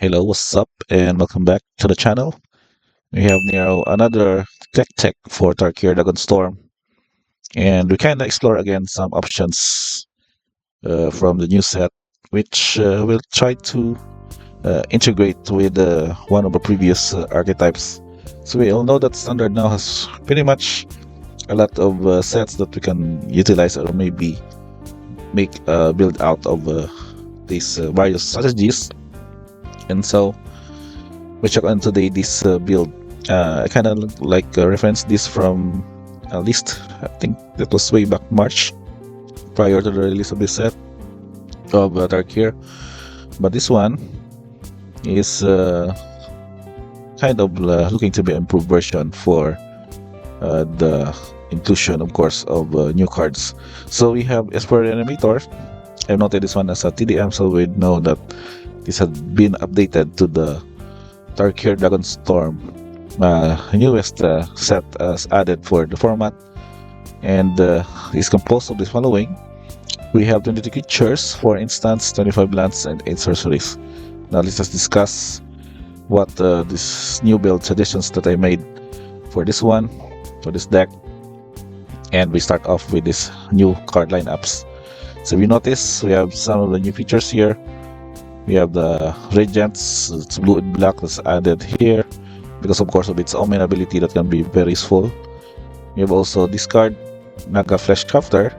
Hello, what's up, and welcome back to the channel. We have now another tech for Tarkir Dragonstorm, and we kind of explore again some options from the new set, which we'll try to integrate with one of the previous archetypes. So we all know that Standard now has pretty much a lot of sets that we can utilize or maybe make build out of these various strategies, and so we check on today this build. I kind of like reference this from at least I think that was way back March, prior to the release of this set of Tarkir. But this one is kind of looking to be an improved version for the inclusion, of course, of new cards. So we have Esper Reanimator. I've noted this one as a TDM, so we know that this has been updated to the Tarkir Dragonstorm newest set as added for the format, and is composed of the following. We have 22 creatures, 4 instants, 25 lands, and 8 sorceries. Now let's just discuss what this new build suggestions that I made for this one, for this deck, and we start off with this new card lineups. So if you notice, we have some of the new features here. We have the Regents, it's blue and black, that's added here because of course of its omen ability that can be very useful. We have also discard Naga Flesh Crafter.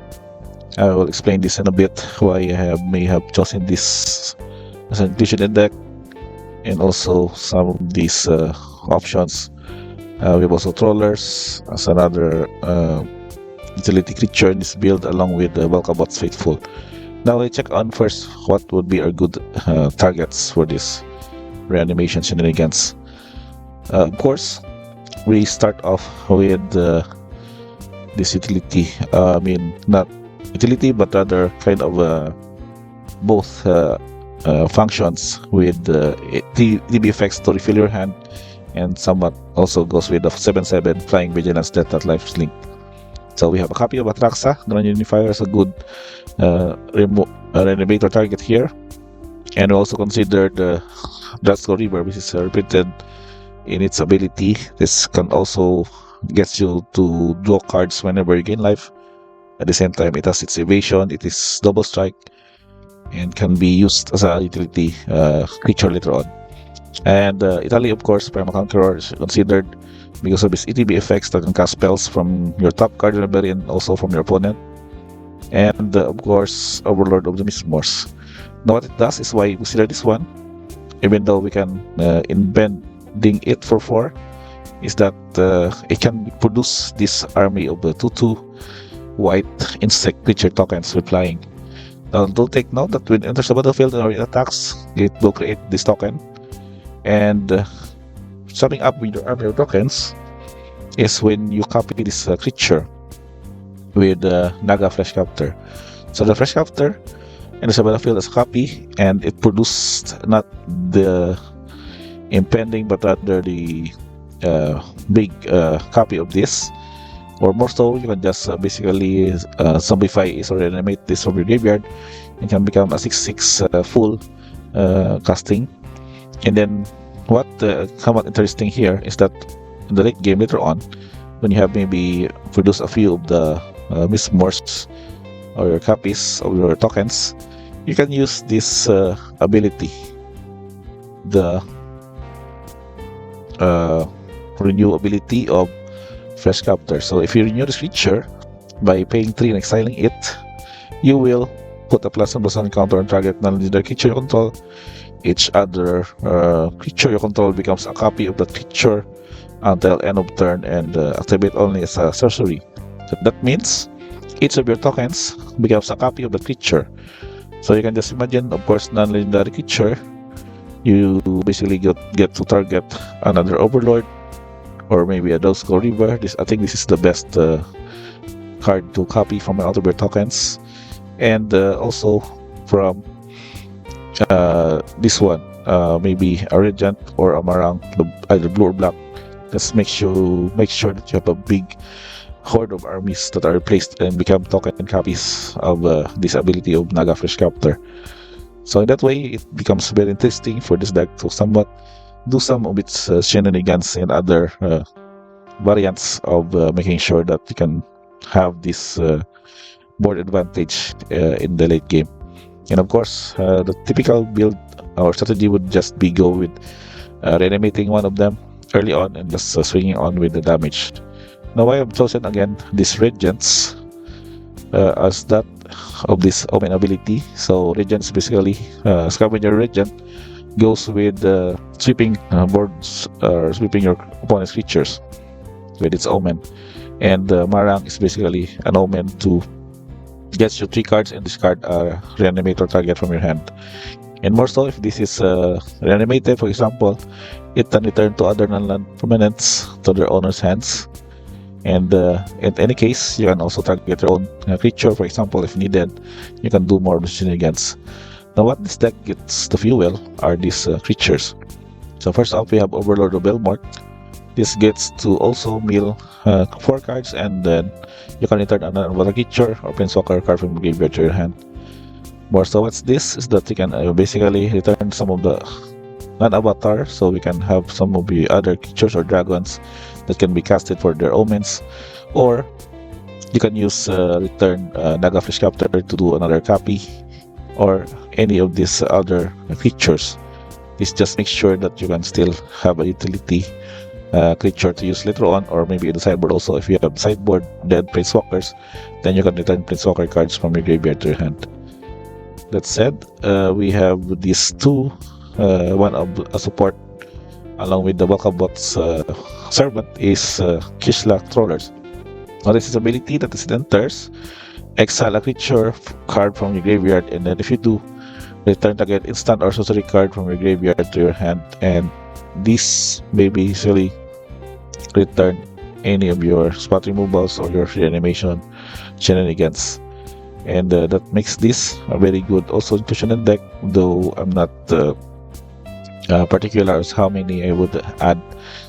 I will explain this in a bit why I may have chosen this as an inclusion in deck, and also some of these options. We have also Trollers as another utility creature in this build, along with the Valkabot's Faithful. Now let's check on first what would be our good targets for this reanimation shenanigans. Of course, we start off with this utility. I mean, not utility, but rather kind of both functions with DB effects to refill your hand, and somewhat also goes with the 7/7 Flying Vigilance Death at Lifelink. So we have a copy of Atraxa, the non-unifier, as a good reanimator target here. And we also considered the Drasko River, which is repeated in its ability. This can also get you to draw cards whenever you gain life. At the same time, it has its evasion, it is double strike, and can be used as a utility creature later on. And Italy, of course, Prima Conqueror is considered because of its ETB effects that can cast spells from your top card library and also from your opponent. And of course, Overlord of the Mismors. Now what it does is why we consider this one, even though we can inbending it for 4, is that it can produce this army of 2/2 white insect creature tokens with flying. Now do take note that when it enters the battlefield or it attacks, it will create this token. And summing up with your army of tokens is when you copy this creature with Naga Flesh Captor. So the Flesh Captor enters the battlefield as a copy, and it produced not the impending but rather the big copy of this. Or more so, you can just basically zombify it or reanimate this from your graveyard, and can become a 6/6 full casting. And then what somewhat interesting here is that in the late game later on, when you have maybe produced a few of the Mismors or your copies of your tokens, you can use this ability, the renew ability of Fresh Captor. So if you renew this creature by paying 3 and exiling it, you will put a +1/+1 counter on target non-legendary creature you control. Each other creature you control becomes a copy of that creature until end of turn, and activate only as a sorcery. So that means each of your tokens becomes a copy of the creature. So you can just imagine, of course, non-legendary creature, you basically get to target another Overlord or maybe a Drasko River. I think this is the best card to copy from out of your tokens, and also from this one, maybe a Regent or a Marang, either blue or black. Just make sure that you have a big horde of armies that are placed and become token copies of this ability of Naga Flesh Captor. So in that way, it becomes very interesting for this deck to somewhat do some of its shenanigans and other variants of making sure that you can have this board advantage in the late game. And of course, the typical build or strategy would just be go with reanimating one of them early on and just swinging on with the damage. Now I have chosen again these Regents as that of this Omen ability. So Regents basically Scavenger Regent goes with sweeping boards or sweeping your opponent's creatures with its Omen. And Marang is basically an Omen to get you 3 cards and discard a Reanimator target from your hand. And more so if this is reanimated, for example, it can return to other non-land permanents to their owner's hands. And in any case, you can also target your own creature, for example, if needed. You can do more shenanigans. Now, what this deck gets to fuel are these creatures. So first off, we have Overlord of Belmort. This gets to also mill 4 cards, and then you can return another creature or planeswalker card from the graveyard to your hand. More so, what's this is that you can basically return some of the non-avatar, so we can have some of the other creatures or dragons that can be casted for their omens, or you can use return Naga Flesh Captor to do another copy, or any of these other features. This just makes sure that you can still have a utility creature to use later on, or maybe in the sideboard also. If you have sideboard dead planeswalkers, then you can return planeswalker cards from your graveyard to your hand. That said, we have these two, one of a support along with the Walkabot's servant is Kishlak Trollers. Now this is ability that is enters, exile a creature card from your graveyard, and then if you do, return target instant or sorcery card from your graveyard to your hand, and this may basically return any of your spot removals or your reanimation shenanigans. And that makes this a very good also intuition deck, though I'm not particular as how many I would add,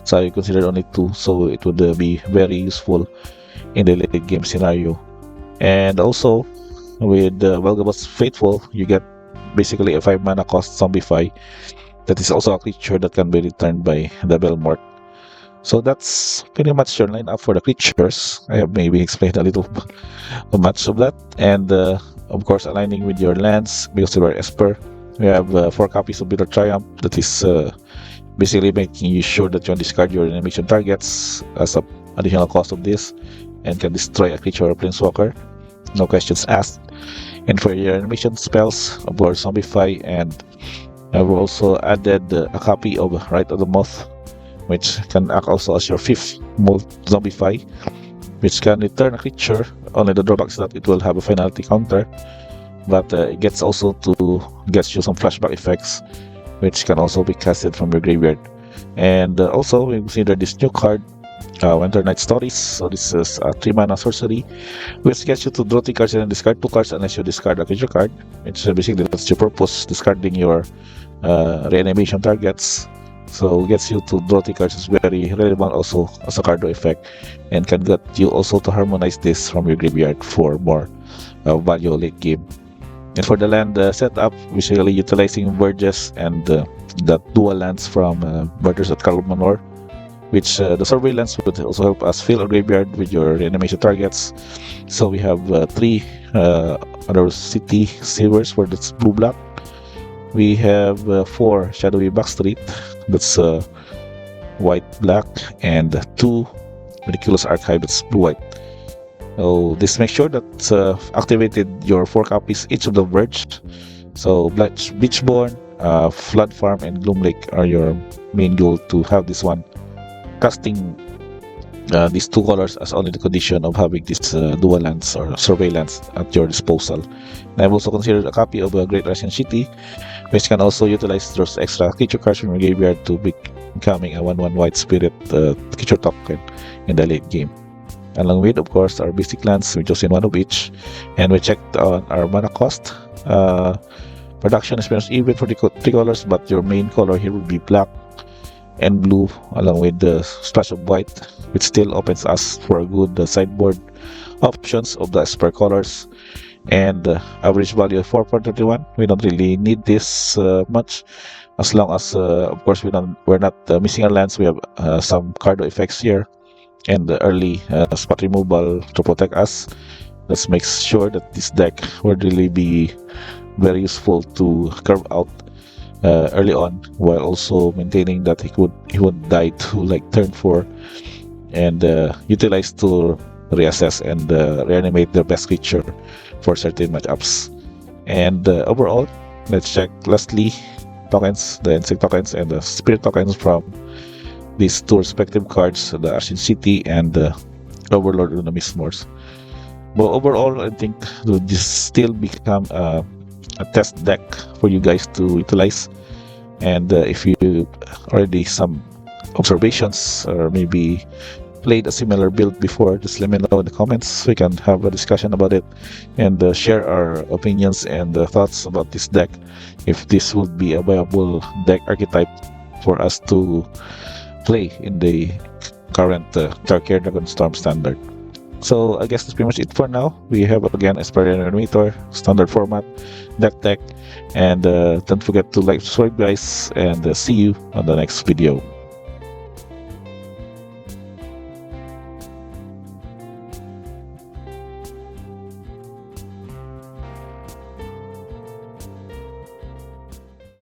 so I considered only 2, so it would be very useful in the late game scenario. And also with Velgabot's Faithful, you get basically a 5 mana cost Zombify that is also a creature that can be returned by the Belmort. So that's pretty much your lineup for the creatures. I have maybe explained a little much of that, and of course aligning with your lands because you are Esper. We have 4 copies of Bitter Triumph that is basically making you sure that you can discard your animation targets as an additional cost of this, and can destroy a creature or planeswalker, no questions asked. And for your animation spells, of course Zombify, and I've also added a copy of Rite of the Moth, which can act also as your 5th Zombify, which can return a creature. Only the drawback is that it will have a finality counter, but it gets also to get you some flashback effects, which can also be casted from your graveyard. And also we consider this new card, Winter Night Stories. So this is a 3 mana sorcery, which gets you to draw 3 cards and then discard 2 cards unless you discard a creature card, which basically that's your purpose, discarding your reanimation targets. So gets you to draw 3 cards is very relevant also as a card draw effect, and can get you also to harmonize this from your graveyard for more value late game. And for the land setup, basically utilizing Verges and the dual lands from Murders at Karl Manor, which the surveillance would also help us fill a graveyard with your reanimation targets. So we have 3 other city silvers for this blue black. We have 4 Shadowy Backstreet, that's white black, and 2 Ridiculous Archive, that's blue white. So this makes sure that activated your 4 copies each of the Verge. So Beachborn, Flood Farm, and Gloom Lake are your main goal to have this one. Casting these 2 colors as only the condition of having this dual lands or surveillance at your disposal. And I've also considered a copy of a Great Russian City, which can also utilize those extra creature cards from your graveyard to becoming a 1/1 white spirit creature token in the late game. Along with, of course, our basic lands, we chose in 1 of each, and we checked on our mana cost. Production experience even for the 3 colors, but your main color here would be black and blue, along with the splash of white, which still opens us for a good sideboard options of the Esper colors. and average value of 4.31. We don't really need this much, as long as of course we're not missing our lands. We have some cardo effects here and the early spot removal to protect us. Let's make sure that this deck will really be very useful to curve out early on, while also maintaining that he would die to like turn 4 and utilize to reassess and reanimate the best creature for certain matchups. And overall, let's check lastly tokens, the insect tokens and the spirit tokens from these two respective cards, the Ashen City and the Overlord of the Mistmores. But overall, I think this still become a test deck for you guys to utilize. And if you already some observations or maybe played a similar build before, just let me know in the comments so we can have a discussion about it and share our opinions and thoughts about this deck, if this would be a viable deck archetype for us to play in the current Tarkir Dragonstorm standard. So I guess that's pretty much it for now. We have again Esper Reanimator, standard format, deck tech, and don't forget to like, subscribe guys, and see you on the next video.